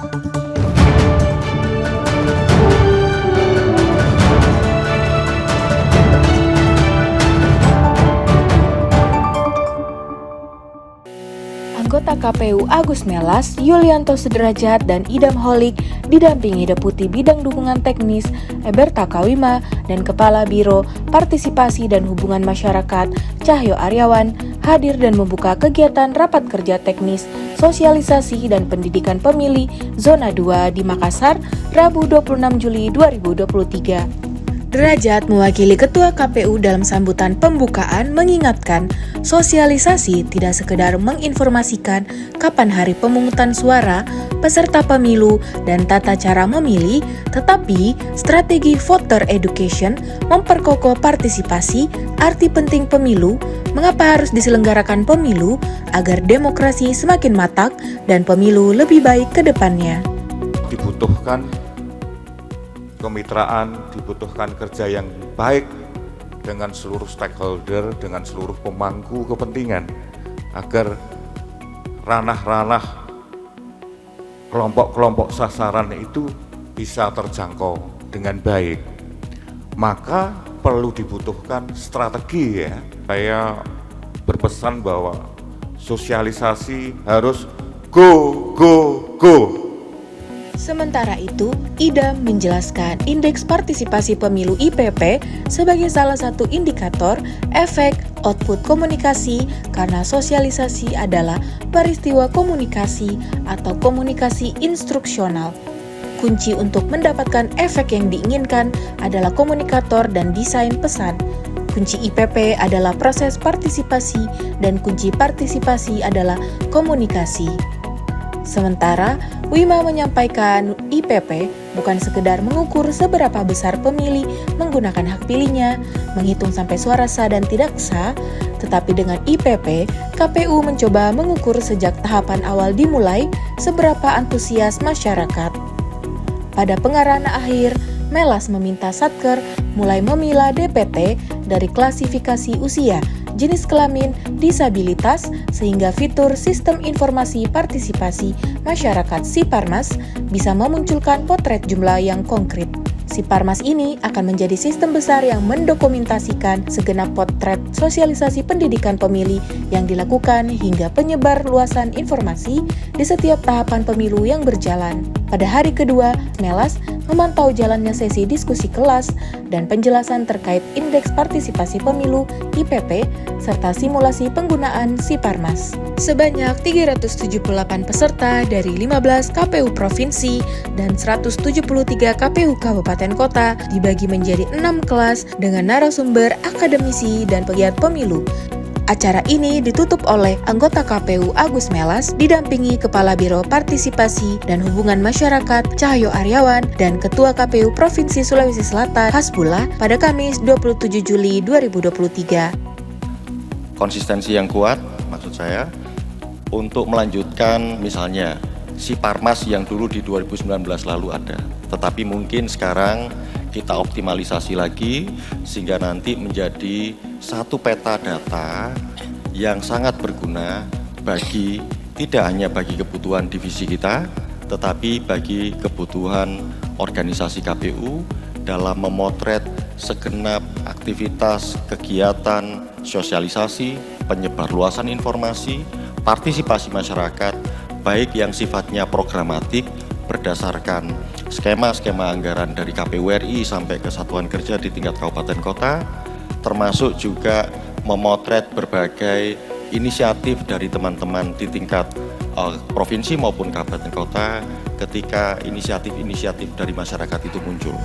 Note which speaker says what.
Speaker 1: Anggota KPU Agus Melas, Yulianto Sederajat, dan Idam Holik didampingi Deputi Bidang Dukungan Teknis Eberta Kawima dan Kepala Biro Partisipasi dan Hubungan Masyarakat Cahyo Aryawan hadir dan membuka kegiatan rapat kerja teknis, sosialisasi dan pendidikan pemilih Zona 2 di Makassar, Rabu 26 Juli 2023. Derajat mewakili Ketua KPU dalam sambutan pembukaan mengingatkan sosialisasi tidak sekedar menginformasikan kapan hari pemungutan suara, peserta pemilu, dan tata cara memilih, tetapi strategi voter education memperkokoh partisipasi, arti penting pemilu, mengapa harus diselenggarakan pemilu agar demokrasi semakin matang dan pemilu lebih baik ke depannya.
Speaker 2: Dibutuhkan kemitraan, dibutuhkan kerja yang baik dengan seluruh stakeholder, dengan seluruh pemangku kepentingan, agar ranah-ranah kelompok-kelompok sasaran itu bisa terjangkau dengan baik. Maka perlu dibutuhkan strategi ya. Saya berpesan bahwa sosialisasi harus go.
Speaker 1: Sementara itu, Idam menjelaskan indeks partisipasi pemilu IPP sebagai salah satu indikator efek output komunikasi karena sosialisasi adalah peristiwa komunikasi atau komunikasi instruksional. Kunci untuk mendapatkan efek yang diinginkan adalah komunikator dan desain pesan. Kunci IPP adalah proses partisipasi dan kunci partisipasi adalah komunikasi. Sementara, Wima menyampaikan IPP bukan sekedar mengukur seberapa besar pemilih menggunakan hak pilihnya, menghitung sampai suara sah dan tidak sah, tetapi dengan IPP, KPU mencoba mengukur sejak tahapan awal dimulai seberapa antusias masyarakat. Pada pengarahan akhir, Melas meminta Satker mulai memilah DPT dari klasifikasi usia, jenis kelamin, disabilitas, sehingga fitur Sistem Informasi Partisipasi Masyarakat Siparmas bisa memunculkan potret jumlah yang konkret. Siparmas ini akan menjadi sistem besar yang mendokumentasikan segenap potret sosialisasi pendidikan pemilih yang dilakukan hingga penyebar luasan informasi di setiap tahapan pemilu yang berjalan. Pada hari kedua, Melas memantau jalannya sesi diskusi kelas dan penjelasan terkait indeks partisipasi pemilu IPP serta simulasi penggunaan Siparmas. Sebanyak 378 peserta dari 15 KPU provinsi dan 173 KPU kabupaten kota dibagi menjadi 6 kelas dengan narasumber akademisi dan pegiat pemilu. Acara ini ditutup oleh anggota KPU Agus Melas didampingi Kepala Biro Partisipasi dan Hubungan Masyarakat Cahyo Aryawan dan Ketua KPU Provinsi Sulawesi Selatan Hasbullah pada Kamis 27 Juli 2023.
Speaker 3: Konsistensi yang kuat, maksud saya, untuk melanjutkan misalnya Siparmas yang dulu di 2019 lalu ada, tetapi mungkin sekarang kita optimalisasi lagi sehingga nanti menjadi satu peta data yang sangat berguna bagi tidak hanya bagi kebutuhan divisi kita, tetapi bagi kebutuhan organisasi KPU dalam memotret segenap aktivitas, kegiatan, sosialisasi, penyebarluasan informasi, partisipasi masyarakat, baik yang sifatnya programatik berdasarkan skema-skema anggaran dari KPU RI sampai ke satuan kerja di tingkat kabupaten kota, termasuk juga memotret berbagai inisiatif dari teman-teman di tingkat provinsi maupun kabupaten kota ketika inisiatif-inisiatif dari masyarakat itu muncul.